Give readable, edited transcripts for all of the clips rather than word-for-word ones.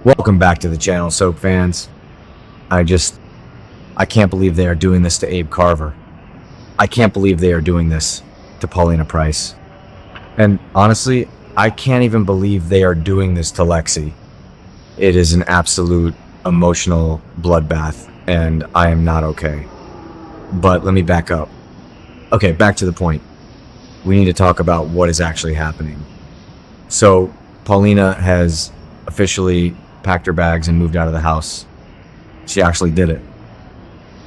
Welcome back to the channel, Soap fans. I can't believe they are doing this to Abe Carver. I can't believe they are doing this to Paulina Price. And honestly, I can't even believe they are doing this to Lexie. It is an absolute emotional bloodbath, and I am not okay. But let me back up. Okay, back to the point. We need to talk about what is actually happening. So, Paulina has officially packed her bags and moved out of the house. She actually did it.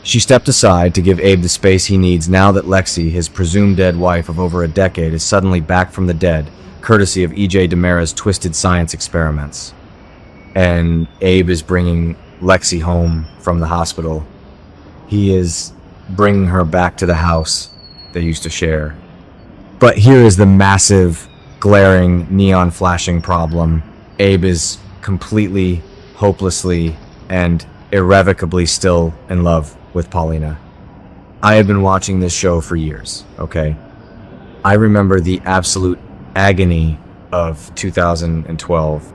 She stepped aside to give Abe the space he needs now that Lexie, his presumed dead wife of over a decade, is suddenly back from the dead, courtesy of DiMera's twisted science experiments. And Abe is bringing Lexie home from the hospital. He is bringing her back to the house they used to share. But here is the massive, glaring, neon flashing problem. Abe is completely, hopelessly, and irrevocably still in love with Paulina. I have been watching this show for years, okay? I remember the absolute agony of 2012.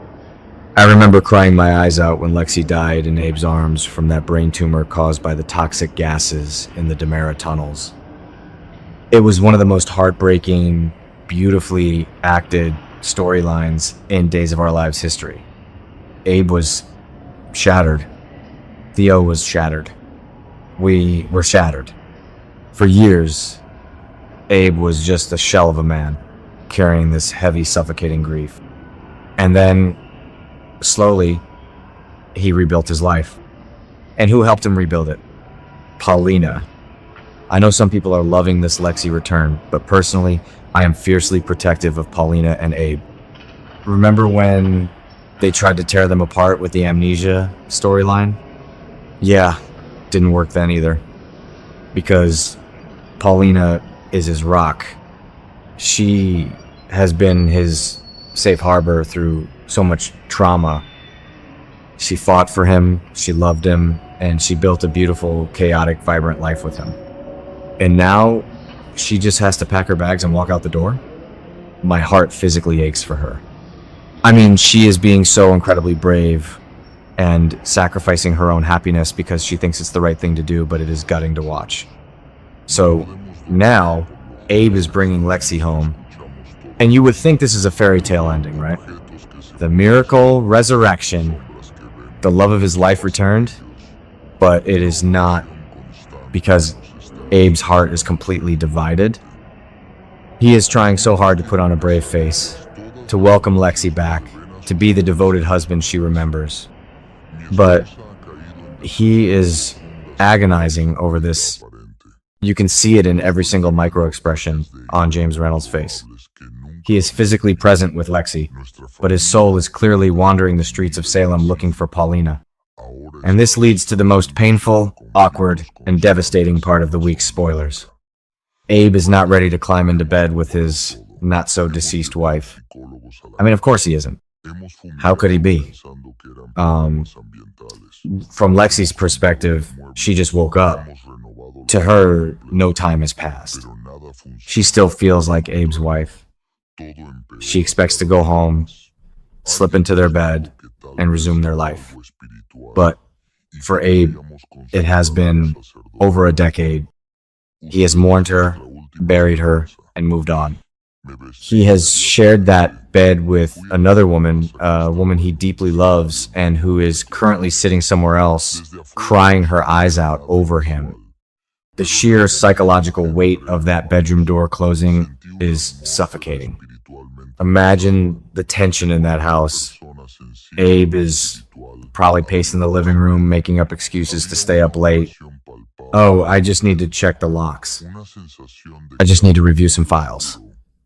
I remember crying my eyes out when Lexie died in Abe's arms from that brain tumor caused by the toxic gases in the DiMera tunnels. It was one of the most heartbreaking, beautifully acted storylines in Days of Our Lives history. Abe was shattered. Theo was shattered. We were shattered. For years, Abe was just a shell of a man, carrying this heavy, suffocating grief. And then, slowly, he rebuilt his life. And who helped him rebuild it? Paulina. I know some people are loving this Lexie return, but personally, I am fiercely protective of Paulina and Abe. Remember when they tried to tear them apart with the amnesia storyline? Yeah, didn't work then either. Because Paulina is his rock. She has been his safe harbor through so much trauma. She fought for him, she loved him, and she built a beautiful, chaotic, vibrant life with him. And now, she just has to pack her bags and walk out the door? My heart physically aches for her. I mean, she is being so incredibly brave and sacrificing her own happiness because she thinks it's the right thing to do, but it is gutting to watch. So now, Abe is bringing Lexie home. And you would think this is a fairy tale ending, right? The miracle resurrection, the love of his life returned, but it is not, because Abe's heart is completely divided. He is trying so hard to put on a brave face, to welcome Lexie back, to be the devoted husband she remembers. But he is agonizing over this. You can see it in every single micro-expression on James Reynolds' face. He is physically present with Lexie, but his soul is clearly wandering the streets of Salem looking for Paulina. And this leads to the most painful, awkward, and devastating part of the week's spoilers. Abe is not ready to climb into bed with his not-so-deceased wife. I mean, of course he isn't. How could he be? From Lexie's perspective, she just woke up. To her, no time has passed. She still feels like Abe's wife. She expects to go home, slip into their bed, and resume their life. But for Abe, it has been over a decade. He has mourned her, buried her, and moved on. He has shared that bed with another woman, a woman he deeply loves and who is currently sitting somewhere else, crying her eyes out over him. The sheer psychological weight of that bedroom door closing is suffocating. Imagine the tension in that house. Abe is probably pacing the living room, making up excuses to stay up late. Oh, I just need to check the locks. I just need to review some files.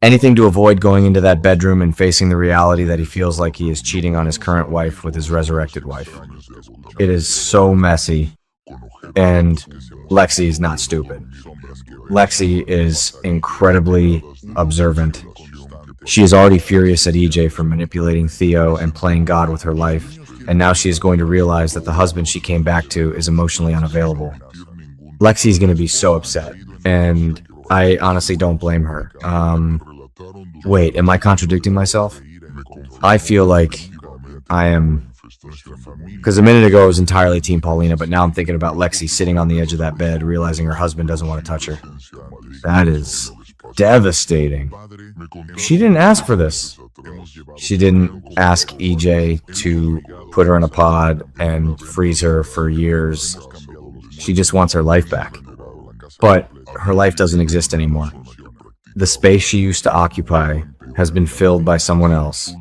Anything to avoid going into that bedroom and facing the reality that he feels like he is cheating on his current wife with his resurrected wife. It is so messy, and Lexie is not stupid. Lexie is incredibly observant. She is already furious at EJ for manipulating Theo and playing God with her life, and now she is going to realize that the husband she came back to is emotionally unavailable. Lexie is going to be so upset, and I honestly don't blame her. Wait, am I contradicting myself? I feel like I am Because a minute ago I was entirely Team Paulina, but now I'm thinking about Lexie sitting on the edge of that bed, realizing her husband doesn't want to touch her. That is devastating. She didn't ask for this. She didn't ask EJ to put her in a pod and freeze her for years. She just wants her life back. But her life doesn't exist anymore. The space she used to occupy has been filled by someone else.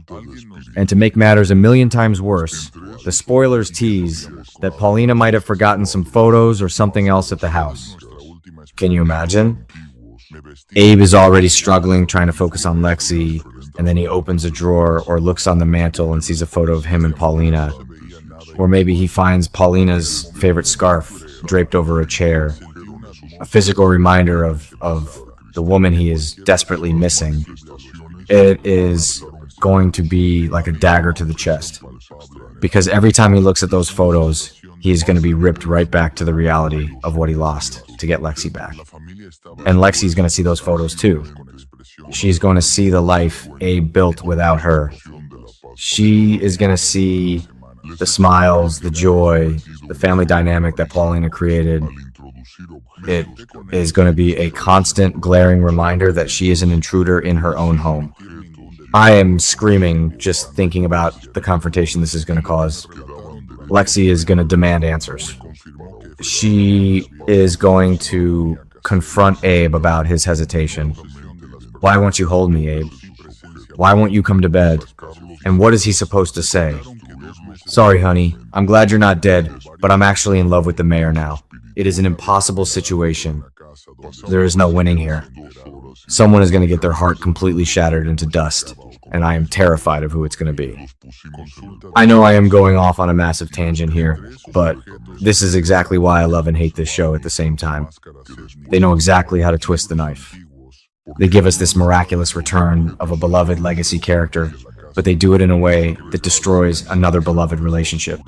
And to make matters a million times worse, the spoilers tease that Paulina might have forgotten some photos or something else at the house. Can you imagine? Abe is already struggling, trying to focus on Lexie, and then he opens a drawer or looks on the mantle and sees a photo of him and Paulina. Or maybe he finds Paulina's favorite scarf draped over a chair, a physical reminder of the woman he is desperately missing. It is going to be like a dagger to the chest, because every time he looks at those photos, he's going to be ripped right back to the reality of what he lost to get Lexie back. And Lexie's going to see those photos too. She's going to see the life Abe built without her. She is going to see the smiles, the joy, the family dynamic that Paulina created. It is going to be a constant, glaring reminder that she is an intruder in her own home. I am screaming just thinking about the confrontation this is going to cause. Lexie is going to demand answers. She is going to confront Abe about his hesitation. Why won't you hold me, Abe? Why won't you come to bed? And what is he supposed to say? Sorry, honey. I'm glad you're not dead, but I'm actually in love with the mayor now. It is an impossible situation. There is no winning here. Someone is going to get their heart completely shattered into dust, and I am terrified of who it's going to be. I know I am going off on a massive tangent here, but this is exactly why I love and hate this show at the same time. They know exactly how to twist the knife. They give us this miraculous return of a beloved legacy character, but they do it in a way that destroys another beloved relationship.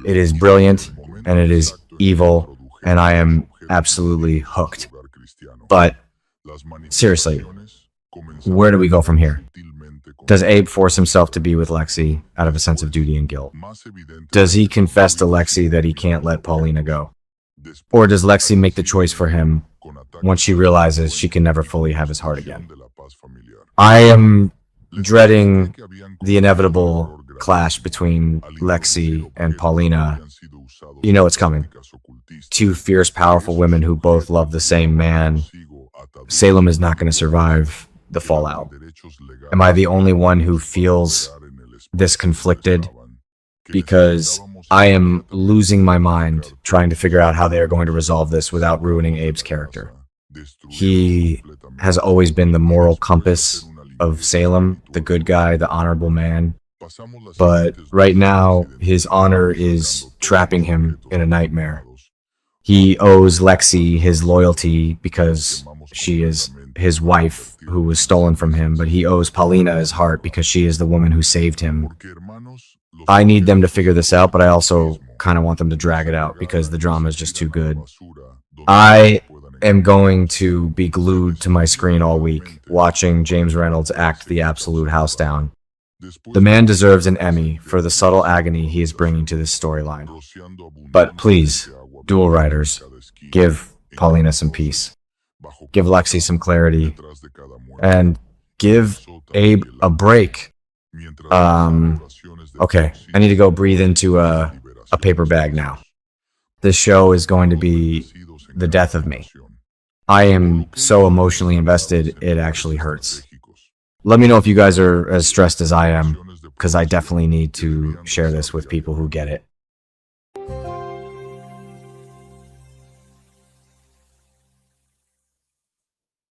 It is brilliant, and it is evil, and I am absolutely hooked. But seriously, where do we go from here? Does Abe force himself to be with Lexie out of a sense of duty and guilt? Does he confess to Lexie that he can't let Paulina go? Or does Lexie make the choice for him once she realizes she can never fully have his heart again? I am dreading the inevitable clash between Lexie and Paulina. You know it's coming. Two fierce, powerful women who both love the same man. Salem is not going to survive the fallout. Am I the only one who feels this conflicted? Because I am losing my mind trying to figure out how they are going to resolve this without ruining Abe's character. He has always been the moral compass of Salem, the good guy, the honorable man. But right now, his honor is trapping him in a nightmare. He owes Lexie his loyalty because she is his wife who was stolen from him, but he owes Paulina his heart because she is the woman who saved him. I need them to figure this out, but I also kind of want them to drag it out because the drama is just too good. I am going to be glued to my screen all week, watching James Reynolds act the absolute house down. The man deserves an Emmy for the subtle agony he is bringing to this storyline. But please, dual writers, give Paulina some peace. Give Lexie some clarity. And give Abe a break. Okay, I need to go breathe into a paper bag now. This show is going to be the death of me. I am so emotionally invested, it actually hurts. Let me know if you guys are as stressed as I am, because I definitely need to share this with people who get it.